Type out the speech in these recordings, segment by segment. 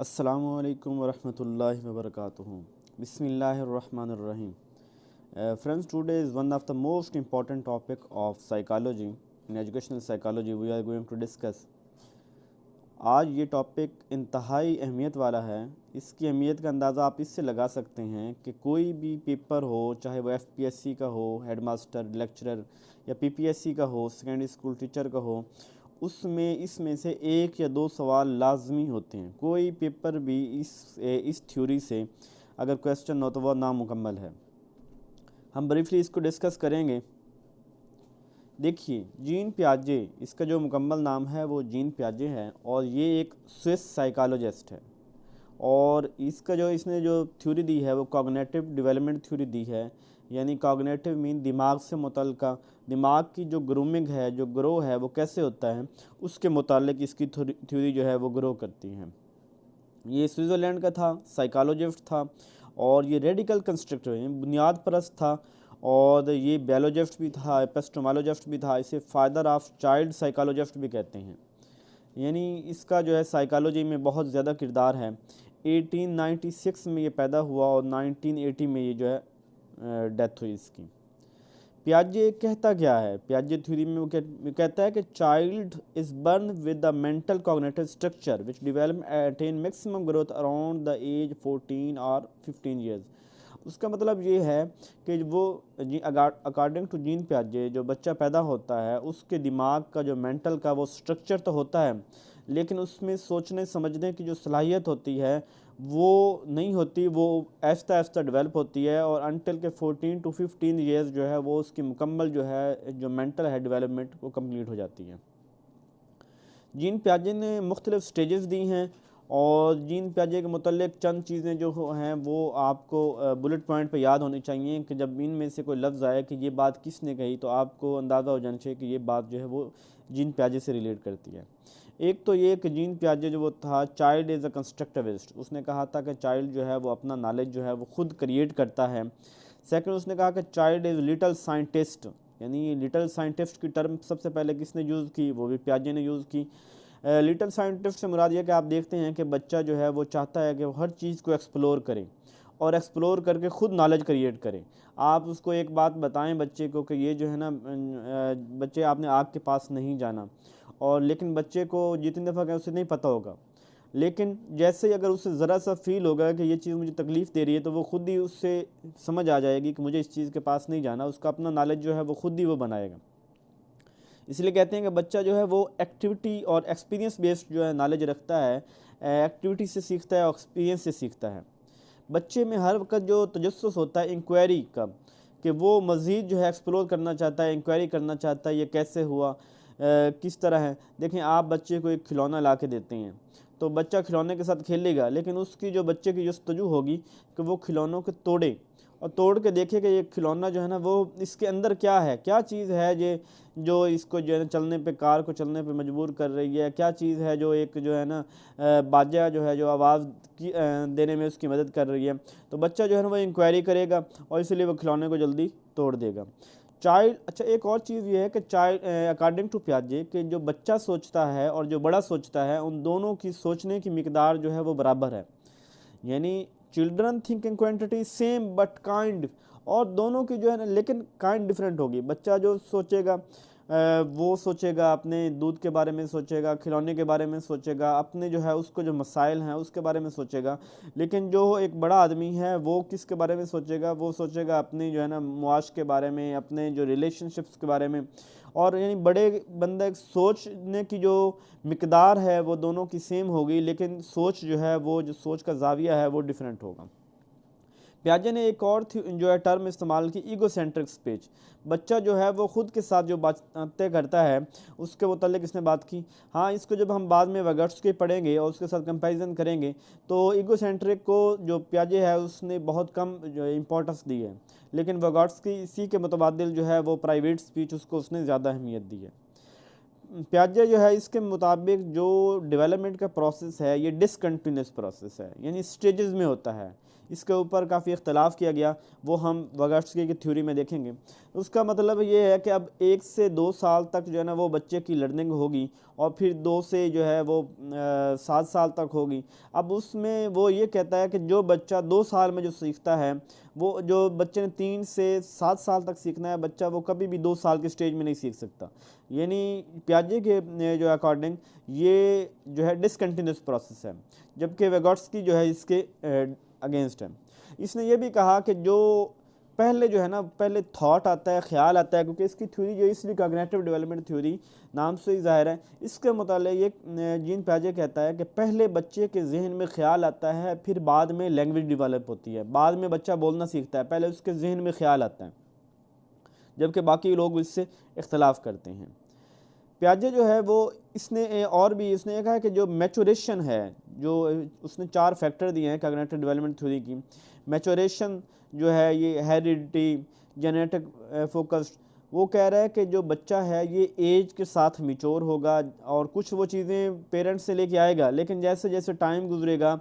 अस्सलामुअलैकुम वरहमतुल्लाहि वबरकातुहू बिस्मिल्लाहिर्रहमानिर्रहीम. Friends, today is one of the most important topic of psychology. In educational psychology we are going to discuss. आज ये topic इंतहाई अहमियत वाला है. इसकी अहमियत का अंदाज़ा आप इससे लगा सकते हैं कि कोई भी पेपर हो, चाहे वो एफपीएससी का हो, हेडमास्टर लेक्चरर, या पीपीएससी का हो, सेकेंडरी स्कूल टीचर का हो, उसमें इसमें से एक या दो सवाल लाजमी होते हैं. कोई पेपर भी इस थ्योरी से अगर क्वेश्चन हो तो वह नामुकम्मल है. हम ब्रीफली इसको डिस्कस करेंगे. देखिए, जीन पियाजे, इसका जो मुकम्मल नाम है वो जीन पियाजे है और ये एक स्विस साइकोलॉजिस्ट है. और इसका जो इसने जो थ्योरी दी है वो कॉग्निटिव डेवलपमेंट थ्योरी दी है. यानी कॉग्निटिव मीन दिमाग से मुतल्लिका, दिमाग की जो ग्रूमिंग है, जो ग्रो है वो कैसे होता है, उसके मुतालिक इसकी थ्योरी जो है वो ग्रो करती है. ये स्विट्ज़रलैंड का था, साइकोलॉजिस्ट था और ये रेडिकल कंस्ट्रक्टर, बुनियाद परस्त था और ये बायोलॉजिस्ट भी था, एपिस्टेमोलॉजिस्ट भी था. इसे फादर ऑफ चाइल्ड साइकोलॉजिस्ट भी कहते हैं. यानी इसका जो है साइकोलॉजी में बहुत ज़्यादा किरदार है. 1896 में ये पैदा हुआ और 1980 में ये जो है डेथ हुई इसकी. पियाजे कहता क्या है? पियाजे थ्योरी में वो कहता है कि child is born with the mental cognitive structure which develop attain maximum growth around the age 14 और 15 ईयर्स. उसका मतलब ये है कि वो अकॉर्डिंग टू जीन पियाजे जो बच्चा पैदा होता है उसके दिमाग का जो मेंटल का वो स्ट्रक्चर तो होता है, लेकिन उसमें सोचने समझने की जो सलाहियत होती है वो नहीं होती. वो आहिस्ता आहिस्ता डेवलप होती है और अनटिल के 14 to 15 ईयर्स जो है वो उसकी मुकम्मल जो है जो मेंटल है डेवलपमेंट वो कंप्लीट हो जाती है. जीन पियाजे ने मुख्तलिफ स्टेजेस दी हैं और जीन पियाजे के मुतल्लिक चंद चीज़ें जो हैं वो आपको बुलेट पॉइंट पे याद होनी चाहिए कि जब इनमें से कोई लफ्ज़ आए कि ये बात किसने कही तो आपको अंदाज़ा हो जाना चाहिए कि ये बात जो है वो जीन पियाजे से रिलेट करती है. एक तो ये कि जीन पियाजे जो वो था, चाइल्ड इज़ अ कंस्ट्रक्टिविस्ट. उसने कहा था कि चाइल्ड जो है वो अपना नॉलेज जो है वो खुद क्रिएट करता है. सेकंड, उसने कहा कि चाइल्ड इज़ लिटिल साइंटिस्ट. यानी लिटिल साइंटिस्ट की टर्म सबसे पहले किसने यूज़ की? वो भी पियाजे ने यूज़ की. लिटिल साइंटिस्ट से मुराद ये कि आप देखते हैं कि बच्चा जो है वो चाहता है कि वो हर चीज़ को एक्सप्लोर करे और एक्सप्लोर करके ख़ुद नॉलेज क्रिएट करे. आप उसको एक बात बताएं बच्चे को कि ये जो है ना, बच्चे आपने आग के पास नहीं जाना, और लेकिन बच्चे को जितनी दफ़ा कहें उसे नहीं पता होगा, लेकिन जैसे ही अगर उसे ज़रा सा फील होगा कि ये चीज़ मुझे तकलीफ़ दे रही है तो वो ख़ुद ही उससे समझ आ जाएगी कि मुझे इस चीज़ के पास नहीं जाना. उसका अपना नॉलेज जो है वो ख़ुद ही वो बनाएगा. इसलिए कहते हैं कि बच्चा जो है वो एक्टिविटी और एक्सपीरियंस बेस्ड जो है नॉलेज रखता है. एक्टिविटी से सीखता है और एक्सपीरियंस से सीखता है. बच्चे में हर वक्त जो तजस्सुस होता है इंक्वायरी का, कि वो मज़ीद जो है एक्सप्लोर करना चाहता है, इंक्वायरी करना चाहता है ये कैसे हुआ, किस तरह है. देखें, आप बच्चे को एक खिलौना ला के देते हैं तो बच्चा खिलौने के साथ खेलेगा, लेकिन उसकी जो बच्चे की जस्तजू होगी कि वो खिलौनों के तोड़े और तोड़ के देखे कि ये खिलौना जो है ना वो इसके अंदर क्या है, क्या चीज़ है ये जो इसको जो है चलने पे, कार को चलने पे मजबूर कर रही है, क्या चीज़ है जो एक जो है ना बाजा जो है जो आवाज़ की देने में उसकी मदद कर रही है. तो बच्चा जो है ना वो इंक्वायरी करेगा और इसीलिए वो खिलौने को जल्दी तोड़ देगा. चाइल्ड, अच्छा एक और चीज़ ये है कि चाइल्ड अकॉर्डिंग टू पियाजे कि जो बच्चा सोचता है और जो बड़ा सोचता है उन दोनों की सोचने की मिकदार जो है वो बराबर है. यानी children think in quantity same but kind, और दोनों की जो है ना लेकिन काइंड डिफरेंट होगी. बच्चा जो सोचेगा वो सोचेगा अपने दूध के बारे में सोचेगा, खिलौने के बारे में सोचेगा, अपने जो है उसको जो मसाइल हैं उसके बारे में सोचेगा. लेकिन जो एक बड़ा आदमी है वो किसके बारे में सोचेगा? वो सोचेगा अपनी जो है ना मुआश के बारे में, अपने जो रिलेशनशिप्स के बारे में. और यानी बड़े बंदे सोचने की जो मिकदार है वो दोनों की सेम होगी, लेकिन सोच जो है वो जो सोच का जाविया है वो डिफरेंट होगा. पियाजे ने एक और जो है टर्म इस्तेमाल की, ईगो सेंट्रिक स्पीच. बच्चा जो है वो ख़ुद के साथ जो बातें करता है उसके मुतल्लिक इसने बात की. हाँ, इसको जब हम बाद में वगट्सकी पढ़ेंगे और उसके साथ कंपैरिजन करेंगे तो ईगो सेंट्रिक को जो पियाजे है उसने बहुत कम जो इम्पोर्टेंस दी है, लेकिन वगट्सकी इसी के मुतबादिल जो है वो प्राइवेट स्पीच उसको उसने ज़्यादा अहमियत दी है. पियाजे जो है इसके मुताबिक जो डेवलपमेंट का प्रोसेस है ये डिसकंटिन्यूस प्रोसेस है, यानी स्टेजेस में होता है. इसके ऊपर काफ़ी इख्तलाफ किया गया, वो हम वगट्सकी की थ्योरी में देखेंगे. उसका मतलब ये है कि अब 1 से 2 साल तक जो है ना वो बच्चे की लर्निंग होगी और फिर 2 से जो है वो 7 साल तक होगी। अब उसमें वो ये कहता है कि जो बच्चा 2 साल में जो सीखता है, वो जो बच्चे ने 3 से 7 साल तक सीखना है बच्चा, वो कभी भी 2 साल के स्टेज में नहीं सीख सकता। यानी पियाजे के जो अकॉर्डिंग ये जो है डिसकंटिन्यूस प्रोसेस है, जबकि वेगोट्स्की जो है इसके अगेंस्ट है। इसने ये भी कहा कि जो पहले जो है ना, पहले थॉट आता है, ख्याल आता है, क्योंकि इसकी थ्योरी जो है इसलिए कॉग्निटिव डेवलपमेंट थ्योरी नाम से ही ज़ाहिर है। इसके मुतालिक ये जीन पियाजे कहता है कि पहले बच्चे के जहन में ख्याल आता है, फिर बाद में लैंग्वेज डेवलप होती है, बाद में बच्चा बोलना सीखता है, पहले उसके जहन में ख्याल आता है, जबकि बाकी लोग इससे इख्तलाफ करते हैं। पियाजे जो है वो इसने और भी इसने कहा है कि जो मैचुरेशन है, जो उसने 4 फैक्टर दिए हैं कॉग्निटिव डेवलपमेंट थ्योरी की। मैचुरेशन जो है ये हेरिडिटी, जेनेटिक फोकस्ड। वो कह रहा है कि जो बच्चा है ये एज के साथ मिच्योर होगा और कुछ वो चीज़ें पेरेंट्स से लेके आएगा, लेकिन जैसे जैसे टाइम गुजरेगा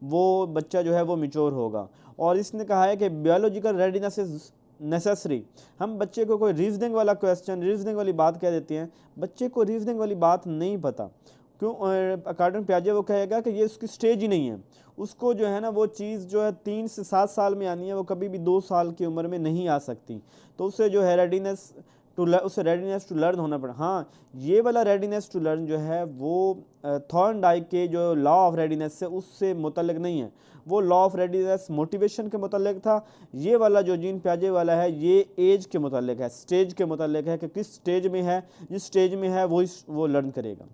वो बच्चा जो है वो मिच्योर होगा। और इसने कहा है कि बायोलॉजिकल रेडीनेस इज नेसेसरी। हम बच्चे को कोई रीजनिंग वाला क्वेश्चन, रीजनिंग वाली बात कह देते हैं, बच्चे को रीजनिंग वाली बात नहीं पता, क्यों? अकॉर्डिंग पियाजे वो कहेगा कि ये उसकी स्टेज ही नहीं है। उसको जो है ना वो चीज़ जो है 3 से 7 साल में आनी है, वो कभी भी 2 साल की उम्र में नहीं आ सकती। तो उसे जो है रेडीनेस टू लर्न होना पड़ा। हाँ, ये वाला रेडीनेस टू लर्न जो है वो थॉर्नडाइक के जो लॉ ऑफ रेडीनेस से उससे मुतल्लिक नहीं है, वो लॉ ऑफ रेडीनेस मोटिवेशन के मुतल्लिक था। ये वाला जो जीन पियाजे वाला है ये एज के मुतल्लिक है, स्टेज के मुतल्लिक है कि किस स्टेज में है, जिस स्टेज में है वो लर्न करेगा।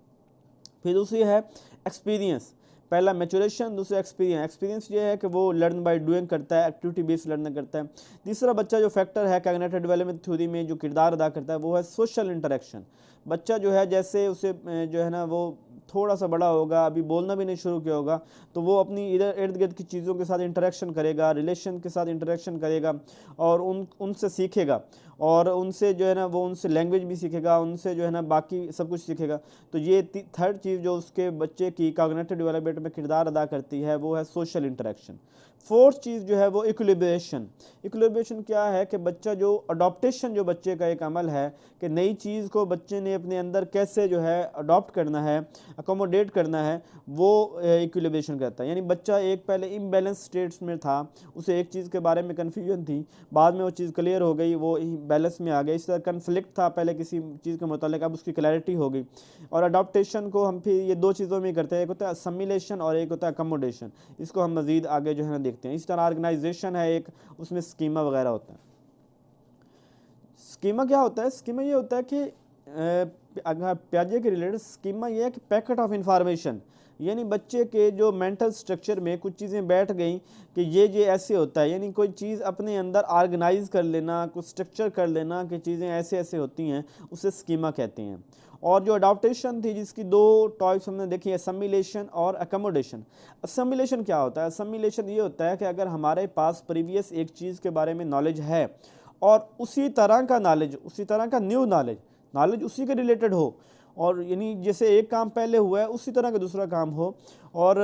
फिर दूसरी है एक्सपीरियंस। पहला मैचुरेशन, दूसरा एक्सपीरियंस। एक्सपीरियंस ये है कि वो लर्न बाय डूइंग करता है, एक्टिविटी बेस्ड लर्निंग करता है। तीसरा बच्चा जो फैक्टर है कॉग्निटिव डेवलपमेंट थ्योरी में जो किरदार अदा करता है वो है सोशल इंटरेक्शन। बच्चा जो है जैसे उसे जो है ना वो थोड़ा सा बड़ा होगा, अभी बोलना भी नहीं शुरू किया होगा, तो वो अपनी इधर इर्द गिर्द की चीज़ों के साथ इंटरेक्शन करेगा, रिलेशन के साथ इंटरेक्शन करेगा और उनसे सीखेगा, और उनसे जो है ना वो उनसे लैंग्वेज भी सीखेगा, उनसे जो है ना बाकी सब कुछ सीखेगा। तो ये थर्ड चीज़ जो उसके बच्चे की कॉग्निटिव डेवलपमेंट में किरदार अदा करती है वो है सोशल इंटरेक्शन। फोर्थ चीज़ जो है वो इक्विलिब्रेशन। इक्विलिब्रेशन क्या है कि बच्चा जो अडॉप्टेशन, जो बच्चे का एक अमल है कि नई चीज़ को बच्चे ने अपने अंदर कैसे जो है अडॉप्ट करना है, अकोमोडेट करना है, वो इक्विलिब्रेशन कहता है। यानी बच्चा एक पहले इम्बैलेंस स्टेट्स में था, उसे एक चीज़ के बारे में कन्फ्यूजन थी, बाद में वो चीज़ क्लियर हो गई, वो बैलेंस में आ गया। इस तरह कन्फ्लिक्ट था पहले किसी चीज़ के मुतालिक, अब उसकी क्लैरिटी हो गई। और अडॉप्टेशन को हम फिर ये 2 चीज़ों में करते हैं, एक होता है असमिलेशन और एक होता है अकोमोडेशन। इसको हम मज़ीद आगे जो है ना देखते हैं। इस तरह ऑर्गेनाइजेशन है एक, उसमें स्कीमा वगैरह होता है। स्कीमा क्या होता है? स्कीमा ये होता है कि अगर पियाजे के रिलेटेड स्कीमा ये है कि पैकेट ऑफ इंफॉर्मेशन, यानी बच्चे के जो मेंटल स्ट्रक्चर में कुछ चीज़ें बैठ गई कि ये ऐसे होता है, यानी कोई चीज़ अपने अंदर ऑर्गेनाइज कर लेना, कुछ स्ट्रक्चर कर लेना कि चीज़ें ऐसे ऐसे होती हैं, उसे स्कीमा कहते हैं। और जो अडॉप्टेशन थी जिसकी 2 टाइप्स हमने देखी, असमिलेशन और अकोमोडेशन। असमिलेशन क्या होता है? असमिलेशन ये होता है कि अगर हमारे पास प्रीवियस एक चीज़ के बारे में नॉलेज है और उसी तरह का नॉलेज, उसी तरह का न्यू नॉलेज उसी के रिलेटेड हो, और यानी जैसे एक काम पहले हुआ है उसी तरह का दूसरा काम हो, और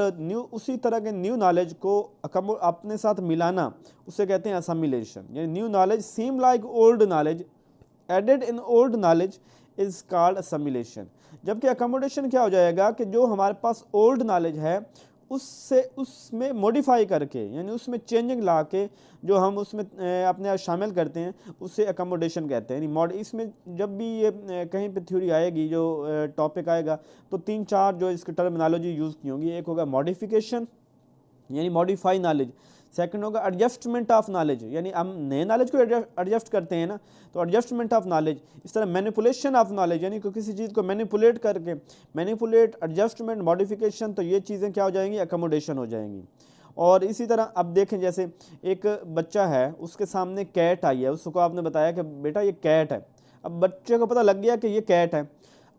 उसी तरह के न्यू नॉलेज को अपने साथ मिलाना, उसे कहते हैं असमिलेशन। यानी new knowledge seem like old knowledge added in old knowledge is called assimilation. जबकि अकोमोडेशन क्या हो जाएगा कि जो हमारे पास ओल्ड नॉलेज है उसमें मॉडिफाई करके, यानी उसमें चेंजिंग ला के जो हम उसमें अपने आप शामिल करते हैं, उससे अकोमोडेशन कहते हैं। यानी इसमें जब भी ये कहीं पे थ्योरी आएगी, जो टॉपिक आएगा, तो 3-4 जो इसकी टर्मिनोलॉजी यूज़ की होंगी। एक होगा मॉडिफिकेशन, यानी मॉडिफाई नॉलेज। सेकंड होगा एडजस्टमेंट ऑफ नॉलेज, यानी हम नए नॉलेज को एडजस्ट करते हैं ना, तो एडजस्टमेंट ऑफ नॉलेज। इस तरह मैनिपुलेशन ऑफ नॉलेज, यानी किसी चीज़ को मैनिपुलेट करके, मैनिपुलेट, एडजस्टमेंट, मॉडिफिकेशन, तो ये चीज़ें क्या हो जाएंगी? अकोमोडेशन हो जाएंगी। और इसी तरह अब देखें, जैसे एक बच्चा है, उसके सामने कैट आई है, उसको आपने बताया कि बेटा ये कैट है। अब बच्चे को पता लग गया कि ये कैट है।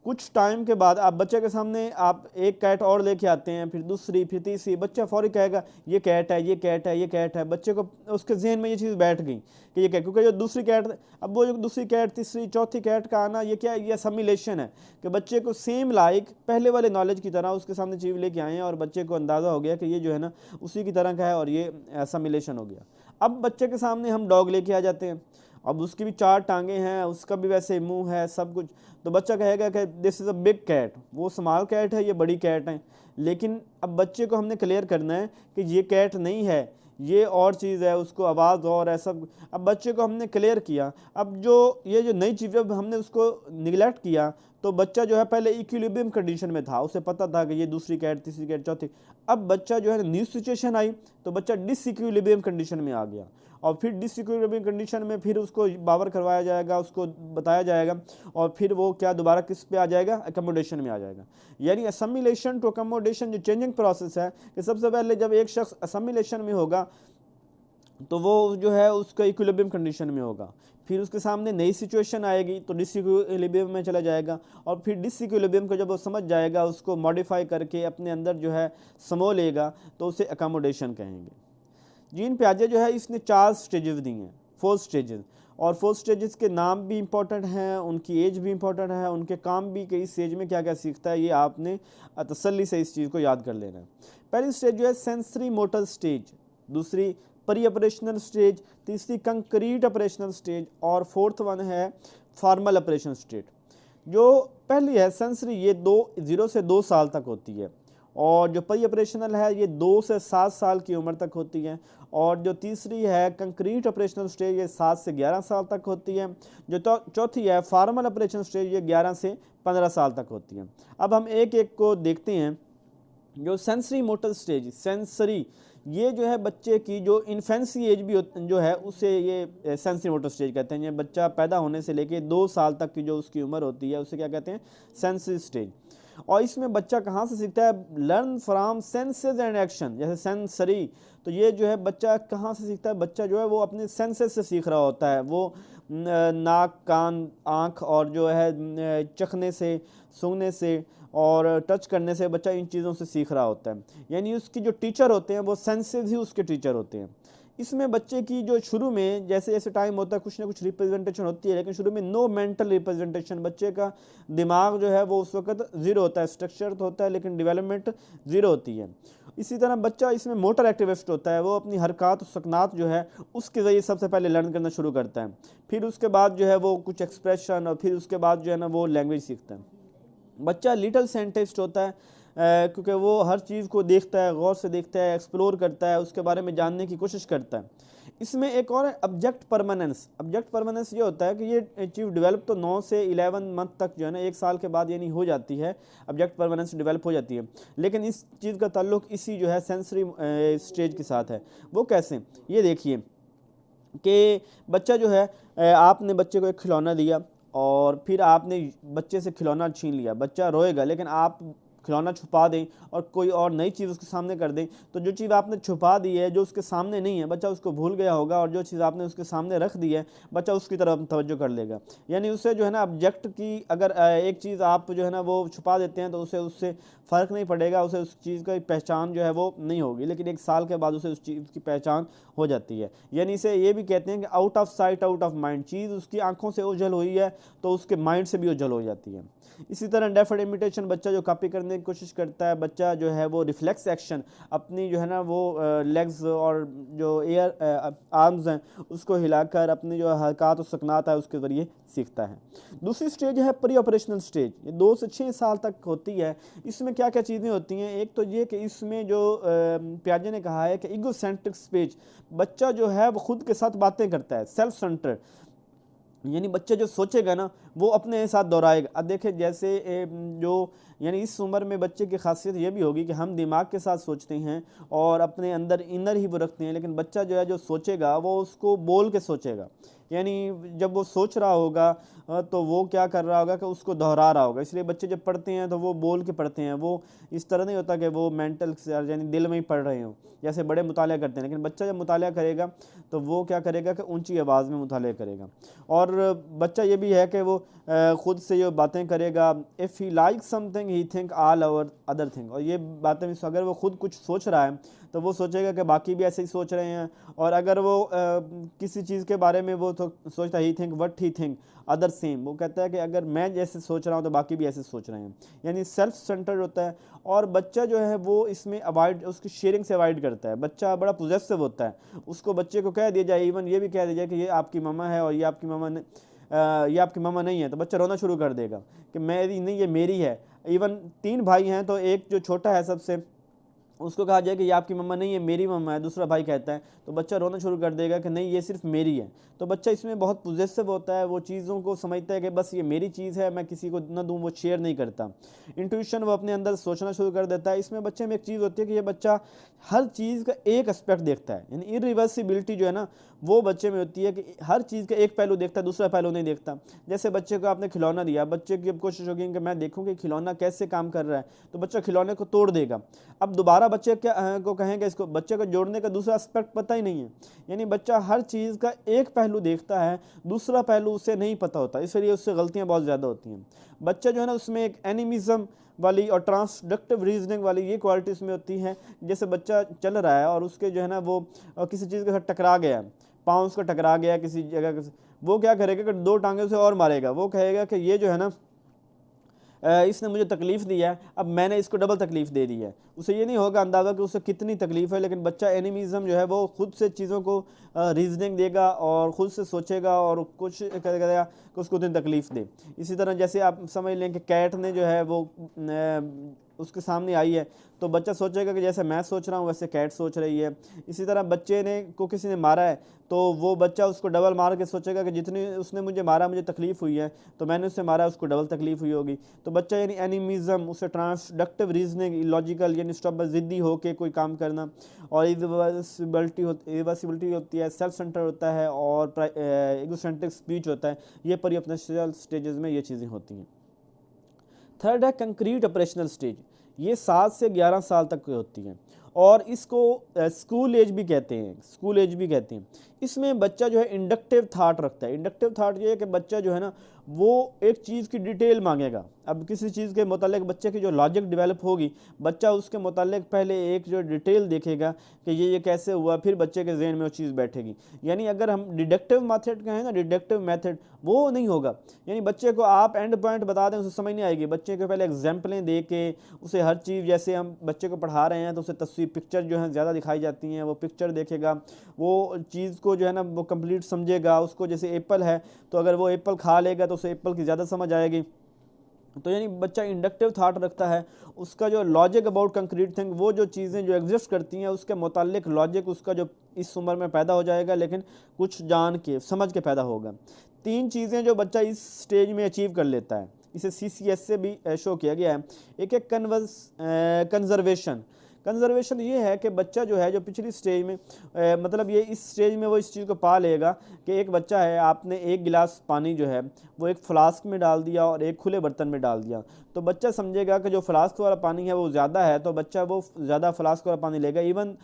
कुछ टाइम के बाद आप बच्चे के सामने आप एक कैट और लेके आते हैं, फिर दूसरी, फिर तीसरी, बच्चा फौरी कहेगा ये कैट है, ये कैट है, ये कैट है। बच्चे को उसके जहन में ये चीज़ बैठ गई कि ये कैट, क्योंकि जो दूसरी कैट, अब वो जो दूसरी कैट, तीसरी, चौथी कैट का आना, ये क्या है? ये असमिलेशन है कि बच्चे को सेम लाइक पहले वाले नॉलेज की तरह उसके सामने चीज़ लेके आए हैं, और बच्चे को अंदाज़ा हो गया कि ये जो है ना उसी की तरह का है, और ये असमिलेशन हो गया। अब बच्चे के सामने हम डॉग लेके आ जाते हैं। अब उसकी भी 4 टांगे हैं, उसका भी वैसे मुंह है, सब कुछ, तो बच्चा कहेगा कि this is a big cat, वो स्मॉल कैट है, ये बड़ी कैट है। लेकिन अब बच्चे को हमने क्लियर करना है कि ये कैट नहीं है, ये और चीज़ है, उसको आवाज़ और है सब। अब बच्चे को हमने क्लियर किया, अब जो ये जो नई चीज़ है हमने उसको निगलेक्ट किया, तो बच्चा जो है पहले इक्विलिब्रियम कंडीशन में था, उसे पता था कि ये दूसरी कैट, तीसरी कैट, चौथी। अब बच्चा जो है न्यू सिचुएशन आई तो बच्चा डिसइक्विलिब्रियम कंडीशन में आ गया, और फिर डिसइक्विलिब्रियम कंडीशन में फिर उसको बावर करवाया जाएगा, उसको बताया जाएगा, और फिर वो क्या दोबारा किस पे आ जाएगा, अकोमोडेशन में आ जाएगा। यानी असमिलेशन टू अकोमोडेशन जो चेंजिंग प्रोसेस है, कि सबसे पहले जब एक शख्स असमिलेशन में होगा तो वो जो है उसका इक्विलिब्रियम कंडीशन में होगा, फिर उसके सामने नई सिचुएशन आएगी तो डिसइक्विलिब्रियम में चला जाएगा, और फिर डिसइक्विलिब्रियम को जब वो समझ जाएगा, उसको मॉडिफाई करके अपने अंदर जो है समो लेगा, तो उसे अकोमोडेशन कहेंगे। जीन पियाजे जो है इसने 4 स्टेजेस दी हैं, 4 स्टेजेस, और 4 स्टेजेस के नाम भी इंपॉर्टेंट हैं, उनकी एज भी इंपॉर्टेंट है, उनके काम भी कि इस स्टेज में क्या क्या सीखता है, ये आपने तसल्ली से इस चीज़ को याद कर लेना है। पहली स्टेज जो है सेंसरी मोटर स्टेज, दूसरी प्री ऑपरेशनल स्टेज, तीसरी कंक्रीट ऑपरेशनल स्टेज, और फोर्थ वन है फॉर्मल ऑपरेशन स्टेज। जो पहली है सेंसरी, ये 0 से 2 साल तक होती है, और जो प्री ऑपरेशनल है ये 2 से 7 साल की उम्र तक होती है, और जो तीसरी है कंक्रीट ऑपरेशनल स्टेज ये 7 से 11 साल तक होती है, जो चौथी है फॉर्मल ऑपरेशन स्टेज ये 11 से 15 साल तक होती है। अब हम एक एक को देखते हैं। जो सेंसरी मोटर स्टेज, सेंसरी, ये जो है बच्चे की जो इन्फेंसी एज भी जो है उसे ये सेंसरी मोटर स्टेज कहते हैं। ये बच्चा पैदा होने से लेके 2 साल तक की जो उसकी उम्र होती है उसे क्या कहते हैं, सेंसरी स्टेज। और इसमें बच्चा कहाँ से सीखता है, learn from senses and action. जैसे सेंसरी, तो ये जो है बच्चा कहाँ से सीखता है, बच्चा जो है वो अपने सेंसेस से सीख रहा होता है, वो नाक, कान, आँख, और जो है चखने से, सूंघने से और टच करने से बच्चा इन चीज़ों से सीख रहा होता है। यानी उसकी जो टीचर होते हैं वो सेंसेस ही उसके टीचर होते हैं। इसमें बच्चे की जो शुरू में जैसे जैसे टाइम होता है कुछ ना कुछ रिप्रेजेंटेशन होती है, लेकिन शुरू में नो मेंटल रिप्रेजेंटेशन, बच्चे का दिमाग जो है वो उस वक्त ज़ीरो होता है, स्ट्रक्चर तो होता है लेकिन डेवलपमेंट ज़ीरो होती है। इसी तरह बच्चा इसमें मोटर एक्टिविस्ट होता है, वो अपनी हरकत सकनात जो है उसके ज़रिए सबसे पहले लर्न करना शुरू करता है, फिर उसके बाद जो है वो कुछ एक्सप्रेशन, और फिर उसके बाद जो है ना वो लैंग्वेज सीखता है। बच्चा लिटिल साइंटिस्ट होता है, क्योंकि वो हर चीज़ को देखता है, गौर से देखता है, एक्सप्लोर करता है, उसके बारे में जानने की कोशिश करता है। इसमें एक और है ऑब्जेक्ट परमानेंस। ऑब्जेक्ट परमानेंस ये होता है कि ये चीज़ डेवलप तो 9 से 11 मंथ तक जो है ना 1 साल के बाद यानी हो जाती है, ऑब्जेक्ट परमानेंस डेवलप हो जाती है, लेकिन इस चीज़ का ताल्लुक इसी जो है सेंसरी स्टेज के साथ है। वो कैसे, ये देखिए कि बच्चा जो है आपने बच्चे को एक खिलौना दिया और फिर आपने बच्चे से खिलौना छीन लिया, बच्चा रोएगा, लेकिन आप खिलौना छुपा दें और कोई और नई चीज़ उसके सामने कर दें, तो जो चीज़ आपने छुपा दी है, जो उसके सामने नहीं है, बच्चा उसको भूल गया होगा, और जो चीज़ आपने उसके सामने रख दी है बच्चा उसकी तरफ तवज्जो कर लेगा। यानी उससे जो है ना ऑब्जेक्ट की अगर एक चीज़ आप जो है ना वो छुपा देते हैं तो उसे उससे फ़र्क नहीं पड़ेगा, उसे उस चीज़ की पहचान जो है वो नहीं होगी, लेकिन 1 साल के बाद उसे उस चीज़ की पहचान हो जाती है। यानी इसे ये भी कहते हैं कि out of sight out of mind, चीज़ उसकी आंखों से ओझल हुई है तो उसके माइंड से भी ओझल हो जाती है। इसी तरह डेफर्ड इमिटेशन, बच्चा जो कॉपी करने की कोशिश करता है, बच्चा जो है वो रिफ्लेक्स एक्शन, अपनी जो है ना वो लेग्स और जो एयर आर्म्स हैं उसको हिलाकर अपनी जो हरकत और सकनात है उसके ज़रिए सीखता है। दूसरी स्टेज है प्री ऑपरेशनल स्टेज, ये 2 से 6 साल तक होती है। इसमें क्या क्या चीज़ें होती हैं, एक तो ये कि इसमें जो पियाजे ने कहा है कि ईगोसेंट्रिक स्टेज, बच्चा जो है वो खुद के साथ बातें करता है, सेल्फ सेंटर्ड, यानी बच्चा जो सोचेगा ना वो अपने साथ दोहराएगा। अब देखें जैसे जो यानी इस उम्र में बच्चे की खासियत ये भी होगी कि हम दिमाग के साथ सोचते हैं और अपने अंदर इनर ही वो रखते हैं, लेकिन बच्चा जो है जो सोचेगा वो उसको बोल के सोचेगा। यानी जब वो सोच रहा होगा तो वो क्या कर रहा होगा कि उसको दोहरा रहा होगा। इसलिए बच्चे जब पढ़ते हैं तो वो बोल के पढ़ते हैं, वो इस तरह नहीं होता कि वो मेंटल यानी दिल में ही पढ़ रहे हों, जैसे बड़े मुताला करते हैं। लेकिन बच्चा जब मुताला करेगा तो वो क्या करेगा कि ऊंची आवाज़ में मुताला करेगा। और बच्चा ये भी है कि वो खुद से ये बातें करेगा। If he like something he think all over other thing, और ये बातें अगर वो खुद कुछ सोच रहा है तो वो सोचेगा कि बाकी भी ऐसे ही सोच रहे हैं। और अगर वो किसी चीज़ के बारे में वो तो सोचता है he think what he think other same, वो कहता है कि अगर मैं जैसे सोच रहा हूँ तो बाकी भी ऐसे सोच रहे हैं, यानी सेल्फ सेंटर्ड होता है। और बच्चा जो है वो इसमें अवॉइड, उसकी शेयरिंग से अवॉइड करता है। बच्चा बड़ा पॉजेसिव होता है, उसको बच्चे को कह दिया जाए, इवन ये भी कह दिया जाए कि ये आपकी मम्मा है और ये आपकी मम्मा ने ये आपकी मम्मा नहीं है, तो बच्चा रोना शुरू कर देगा कि मेरी नहीं, ये मेरी है। इवन 3 भाई हैं तो एक जो छोटा है सबसे, उसको कहा जाए कि ये आपकी मम्मा नहीं है, मेरी मम्मा है, दूसरा भाई कहता है, तो बच्चा रोना शुरू कर देगा कि नहीं ये सिर्फ मेरी है। तो बच्चा इसमें बहुत पॉजेसिव होता है, वो चीज़ों को समझता है कि बस ये मेरी चीज़ है, मैं किसी को न दूँ, वो शेयर नहीं करता। इंट्यूशन, वो अपने अंदर सोचना शुरू कर देता है। इसमें बच्चे में एक चीज़ होती है कि ये बच्चा हर चीज़ का एक एस्पेक्ट देखता है, यानी इरिवर्सिबिलिटी जो है ना वो बच्चे में होती है कि हर चीज़ का एक पहलू देखता है, दूसरा पहलू नहीं देखता। जैसे बच्चे को आपने खिलौना दिया, बच्चे की अब कोशिश होगी कि मैं देखूं कि खिलौना कैसे काम कर रहा है, तो बच्चा खिलौने को तोड़ देगा। अब दोबारा बच्चे को कहेंगे, इसको बच्चे को जोड़ने का दूसरा एस्पेक्ट पता ही नहीं है, यानी बच्चा हर चीज़ का एक पहलू देखता है, दूसरा पहलू उसे नहीं पता होता, इसलिए उससे गलतियाँ बहुत ज़्यादा होती हैं। बच्चा जो है ना उसमें एक एनिमिज़म वाली और ट्रांसडक्टिव रीजनिंग वाली ये क्वालिटी इसमें होती है। जैसे बच्चा चल रहा है और उसके जो है ना वो किसी चीज़ के साथ टकरा गया, पाँव उसका टकरा गया किसी जगह, वो क्या करेगा कि 2 टांगे से और मारेगा। वो कहेगा कि ये जो है ना इसने मुझे तकलीफ़ दी है, अब मैंने इसको डबल तकलीफ़ दे दी है। उसे ये नहीं होगा अंदाज़ा कि उसे कितनी तकलीफ़ है, लेकिन बच्चा एनिमिज़म जो है वो खुद से चीज़ों को रीजनिंग देगा और ख़ुद से सोचेगा और कुछ करेगा कि उसको उतनी तकलीफ़ दे। इसी तरह जैसे आप समझ लें कि कैट ने जो है वो उसके सामने आई है, तो बच्चा सोचेगा कि जैसे मैं सोच रहा हूँ वैसे कैट सोच रही है। इसी तरह बच्चे ने को किसी ने मारा है, तो वो बच्चा उसको डबल मार के सोचेगा कि जितनी उसने मुझे मारा मुझे तकलीफ़ हुई है, तो मैंने उससे मारा उसको डबल तकलीफ़ हुई होगी। तो बच्चा यानी एनिमिज़म, उसे ट्रांसडक्टिव रीजनिंग, लॉजिकल यानी स्टॉप ज़िद्दी होकर कोई काम करना, और इरिवर्सिबिलिटी होती है, सेल्फ सेंटर होता है और एगोसेंट्रिक स्पीच होता है। ये प्री-ऑपरेशनल स्टेजेस में ये चीज़ें होती हैं। थर्ड है कंक्रीट ऑपरेशनल स्टेज, ये 7 से 11 साल तक की होती हैं और इसको स्कूल एज भी कहते हैं। इसमें बच्चा जो है इंडक्टिव थाट रखता है। इंडक्टिव थाट ये है कि बच्चा जो है ना वो एक चीज़ की डिटेल मांगेगा। अब किसी चीज़ के मुतालिक बच्चे की जो लॉजिक डेवलप होगी, बच्चा उसके मुतालिक पहले एक जो डिटेल देखेगा कि ये कैसे हुआ, फिर बच्चे के जहन में वो चीज़ बैठेगी। यानी अगर हम डिडक्टिव मेथड कहें ना, डिडक्टिव मेथड वो नहीं होगा, यानी बच्चे को आप एंड पॉइंट बता दें उसे समझ नहीं आएगी। बच्चे को पहले एग्जाम्पलें दे के उसे हर चीज़, जैसे हम बच्चे को पढ़ा रहे हैं तो उसे तस्वीर पिक्चर जो है ज़्यादा दिखाई जाती हैं, वो पिक्चर देखेगा, वो चीज़ को जो है ना वो कंप्लीट समझेगा। उसको जैसे एप्पल है तो अगर वो एप्पल खा लेगा तो उसे एप्पल की ज़्यादा समझ आएगी। तो यानी बच्चा इंडक्टिव थाट रखता है। उसका जो लॉजिक अबाउट कंक्रीट थिंग, वो जो चीज़ें जो एग्जिस्ट करती हैं उसके मुतालिक लॉजिक उसका जो इस उम्र में पैदा हो जाएगा, लेकिन कुछ जान के समझ के पैदा होगा। 3 चीज़ें जो बच्चा इस स्टेज में अचीव कर लेता है, इसे CCS से भी शो किया गया है। एक है कंजर्वेशन ये है कि बच्चा जो है जो पिछली स्टेज में मतलब ये इस स्टेज में वो इस चीज़ को पा लेगा कि एक बच्चा है, आपने 1 गिलास पानी जो है वो एक फ्लास्क में डाल दिया और एक खुले बर्तन में डाल दिया, तो बच्चा समझेगा कि जो फ्लास्क वाला पानी है वो ज़्यादा है, तो बच्चा वो ज़्यादा फ्लास्क वाला पानी लेगा। इवन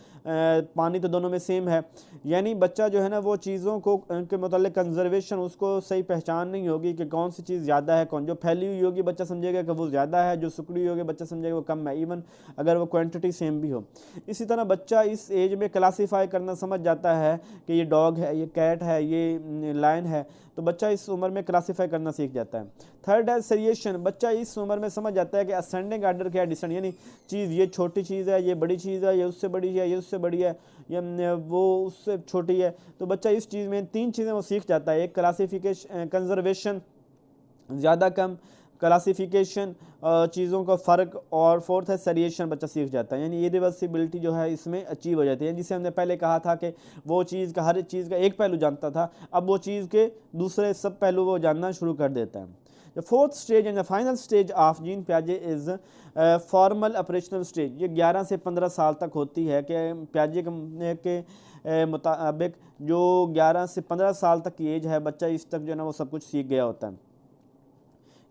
पानी तो दोनों में सेम है, यानी बच्चा जो है ना वो चीज़ों को के मतलब कंजर्वेशन, उसको सही पहचान नहीं होगी कि कौन सी चीज़ ज़्यादा है, कौन जो फैली हुई होगी बच्चा समझेगा कि वो ज़्यादा है, जो सिकुड़ी हुई होगी बच्चा समझेगा वो कम है, इवन अगर वो क्वांटिटी सेम भी हो। इसी तरह बच्चा इस एज में क्लासीफाई करना समझ जाता है कि ये डॉग है, ये कैट है, ये लायन है, तो बच्चा इस उम्र में क्लासीफाई करना सीख जाता है। थर्ड है सेरिएशन, बच्चा इस उम्र में समझ जाता है कि असेंडिंग आर्डर क्या है, डिसेंडिंग, यानी चीज़ ये छोटी चीज़ है, ये बड़ी चीज़ है, ये उससे बड़ी है, ये उससे बड़ी है, ये वो उससे छोटी है। तो बच्चा इस चीज़ में 3 चीज़ें वो सीख जाता है। एक क्लासिफिकेशन, कंजर्वेशन, ज़्यादा कम, क्लासिफिकेशन, चीज़ों का फ़र्क, और फोर्थ है सेरिएशन, बच्चा सीख जाता है। यानी ये रिवर्सिबिलिटी जो है इसमें अचीव हो जाती है, जिसे हमने पहले कहा था कि वो चीज़ का, हर चीज़ का एक पहलू जानता था, अब वो चीज़ के दूसरे सब पहलू वो जानना शुरू कर देता है। The fourth stage and the final stage of Jean पियाजे इज़ फॉर्मल ऑपरेशनल स्टेज। ये 11 से 15 साल तक होती है कि पियाजे के मुताबिक जो 11 से 15 साल तक की एज है, बच्चा इस तक जो है ना वो सब कुछ सीख गया होता है।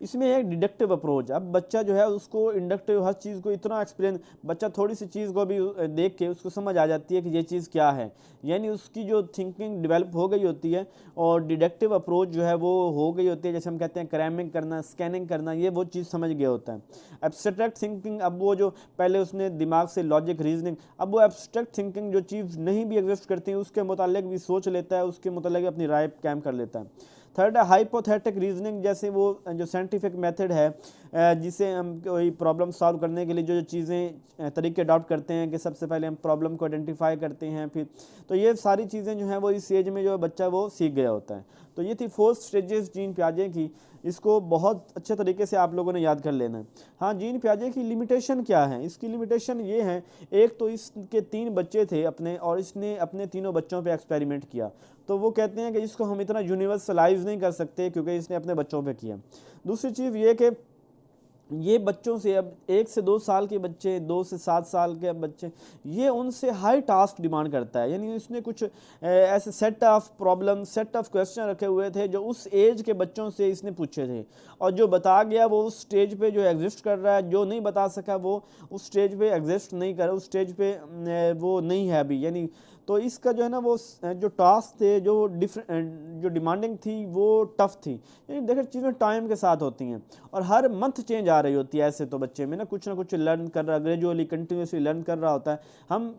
इसमें एक डिडक्टिव अप्रोच, अब बच्चा जो है उसको इंडक्टिव हर चीज़ को इतना एक्सप्लेन, बच्चा थोड़ी सी चीज़ को भी देख के उसको समझ आ जाती है कि ये चीज़ क्या है, यानी उसकी जो थिंकिंग डेवलप हो गई होती है और डिडक्टिव अप्रोच जो है वो हो गई होती है। जैसे हम कहते हैं क्रैमिंग करना, स्कैनिंग करना, ये वो चीज़ समझ गया होता है। एब्स्ट्रैक्ट थिंकिंग, अब वो जो पहले उसने दिमाग से लॉजिक रीजनिंग, अब वो एब्स्ट्रैक्ट थिंकिंग जो चीज़ नहीं भी एग्जिस्ट करती है उसके मुतालिक भी सोच लेता है, उसके मुतालिक अपनी राय कायम कर लेता है। थर्ड है हाइपोथेटिक रीजनिंग, जैसे वो जो साइंटिफिक मेथड है जिसे हम कोई प्रॉब्लम सॉल्व करने के लिए जो चीज़ें तरीके अडॉप्ट करते हैं कि सबसे पहले हम प्रॉब्लम को आइडेंटिफाई करते हैं, फिर तो ये सारी चीज़ें जो हैं वो इस एज में जो बच्चा वो सीख गया होता है। तो ये थी 4 स्टेजेस जीन पियाजे की, इसको बहुत अच्छे तरीके से आप लोगों ने याद कर लेना है। हाँ, जीन पियाजे की लिमिटेशन क्या है, इसकी लिमिटेशन ये है, एक तो इसके 3 बच्चे थे अपने और इसने अपने तीनों बच्चों पे एक्सपेरिमेंट किया, तो वो कहते हैं कि इसको हम इतना यूनिवर्सलाइज नहीं कर सकते क्योंकि इसने अपने बच्चों पे किया। दूसरी चीज़ ये कि ये बच्चों से, अब 1 से 2 साल के बच्चे, 2 से 7 साल के बच्चे, ये उनसे हाई टास्क डिमांड करता है, यानी इसने कुछ ऐसे set of problem, set of question रखे हुए थे जो उस एज के बच्चों से इसने पूछे थे, और जो बता गया वो उस स्टेज पे जो एग्जिस्ट कर रहा है, जो नहीं बता सका वो उस स्टेज पे एग्जिस्ट नहीं कर, उस स्टेज पे वो नहीं है अभी, यानी तो इसका जो है ना वो जो टास्क थे जो जो डिमांडिंग थी वो टफ थी, यानी देखिए चीज़ें टाइम के साथ होती हैं और हर मंथ चेंज आ रही होती है। ऐसे तो बच्चे में ना कुछ लर्न कर रहा, ग्रेजुअली कंटिन्यूसली लर्न कर रहा होता है। हम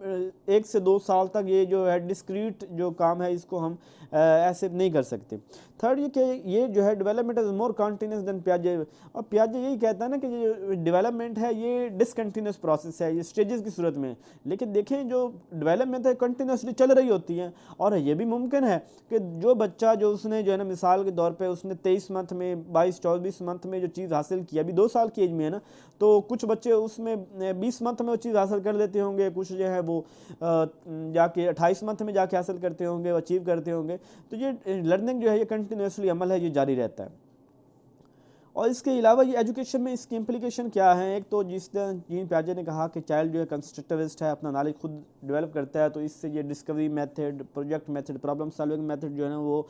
1 से 2 साल तक ये जो है डिस्क्रीट जो काम है इसको हम ऐसे नहीं कर सकते। थर्ड ये कि ये जो है development is more continuous than पियाजे, और पियाजे यही कहता है ना कि जो डेवलपमेंट है ये डिसकंटिन्यूस प्रोसेस है, ये स्टेजेस की सूरत में, लेकिन देखें जो डेवलपमेंट है कंटिन्यूसली चल रही होती है। और ये भी मुमकिन है कि जो बच्चा जो उसने जो है ना मिसाल के तौर पे उसने 23 मंथ में 22-24 मंथ में जो चीज़ हासिल की, अभी 2 साल की एज में है ना, तो कुछ बच्चे उसमें 20 मंथ में वो चीज़ हासिल कर लेते होंगे, कुछ जो है वो जाके 28 मंथ में जाके हासिल करते होंगे, अचीव करते होंगे। तो ये लर्निंग जो है ये कंटिन्यूसली अमल है, ये जारी रहता है। और इसके अलावा ये एजुकेशन में इसकी इम्प्लीकेशन क्या है, एक तो जिस तरह जीन पियाजे ने कहा कि चाइल्ड जो है कंस्ट्रक्टिविस्ट है, अपना नॉलेज खुद डेवलप करता है, तो इससे ये discovery method, project method, problem solving method जो है ना वो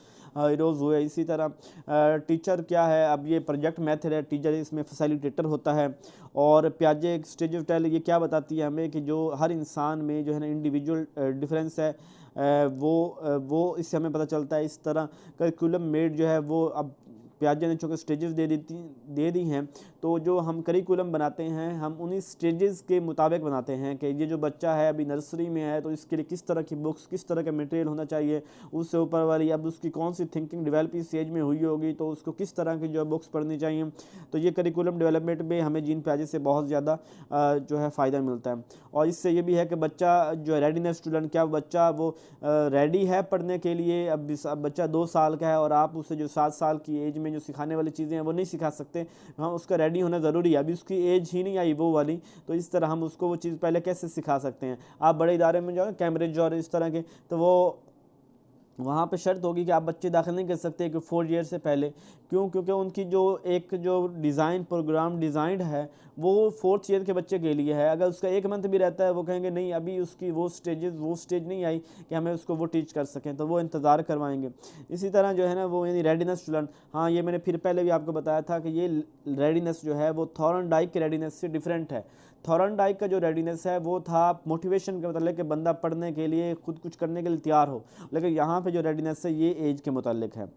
इरोज हुए। इसी तरह टीचर क्या है, अब ये प्रोजेक्ट मेथड है, टीचर इसमें फैसिलिटेटर होता है। और पियाजे स्टेज ऑफ टेल ये क्या बताती है हमें कि जो हर इंसान में जो है ना इंडिविजुअल डिफरेंस है वो इससे हमें पता चलता है। इस तरह करिकुलम मेड जो है वो अब पियाजे ने चूँकि स्टेजेस दे दी हैं, तो जो हम करिकुलम बनाते हैं हम उन्हीं स्टेजेस के मुताबिक बनाते हैं कि ये जो बच्चा है अभी नर्सरी में है तो इसके लिए किस तरह की बुक्स, किस तरह का मटेरियल होना चाहिए, उससे ऊपर वाली अब उसकी कौन सी थिंकिंग डेवलप इस एज में हुई होगी तो उसको किस तरह की जो बुक्स पढ़नी चाहिए। तो ये करिकुलम डेवलपमेंट में हमें जीन पियाजे से बहुत ज़्यादा जो है फ़ायदा मिलता है। और इससे ये भी है कि बच्चा जो है रेडीनेस स्टूडेंट, क्या बच्चा वो रेडी है पढ़ने के लिए। अब बच्चा 2 साल का है और आप उसे जो 7 साल की एज में जो सिखाने वाली चीज़ें हैं वो नहीं सिखा सकते, हाँ उसका रेडी होना ज़रूरी है, अभी उसकी एज ही नहीं आई वो वाली, तो इस तरह हम उसको वो चीज़ पहले कैसे सिखा सकते हैं। आप बड़े इदारे में जाओ कैम्ब्रिज और इस तरह के, तो वो वहाँ पे शर्त होगी कि आप बच्चे दाखिल नहीं कर सकते कि 4 ईयर से पहले, क्यों, क्योंकि उनकी जो डिज़ाइन प्रोग्राम डिज़ाइंड है वो 4th ईयर के बच्चे के लिए है। अगर उसका 1 मंथ भी रहता है वो कहेंगे नहीं अभी उसकी वो स्टेज नहीं आई कि हमें उसको वो टीच कर सकें, तो वो इंतज़ार करवाएंगे। इसी तरह जो है ना वो यानी रेडीनेस स्टूडेंट, हाँ ये मैंने फिर पहले भी आपको बताया था कि ये रेडीनेस जो है वो थॉर्नडाइक के रेडीनेस से डिफरेंट है। थॉर्नडाइक का जो रेडीनेस है वो था मोटिवेशन का, मतलब कि बंदा पढ़ने के लिए खुद कुछ करने के लिए तैयार हो, लेकिन यहाँ पे जो रेडीनेस है ये एज के मुतालिक है।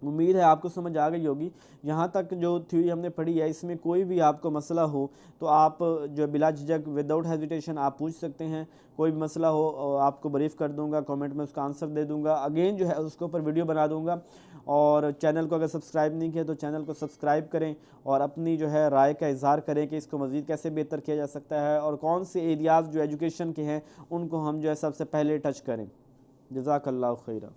उम्मीद है आपको समझ आ गई होगी। यहाँ तक जो थ्योरी हमने पढ़ी है इसमें कोई भी आपको मसला हो तो आप जो बिला झिझक विदाउट हेजिटेशन आप पूछ सकते हैं। कोई भी मसला हो आपको ब्रीफ कर दूंगा, कमेंट में उसका आंसर दे दूंगा, अगेन जो है उसके ऊपर वीडियो बना दूंगा। और चैनल को अगर सब्सक्राइब नहीं किया तो चैनल को सब्सक्राइब करें और अपनी जो है राय का इज़हार करें कि इसको मज़ीद कैसे बेहतर किया जा सकता है और कौन से एरियाज़ जो एजुकेशन के हैं उनको हम जो है सबसे पहले टच करें। जज़ाकल्लाहु खैरा।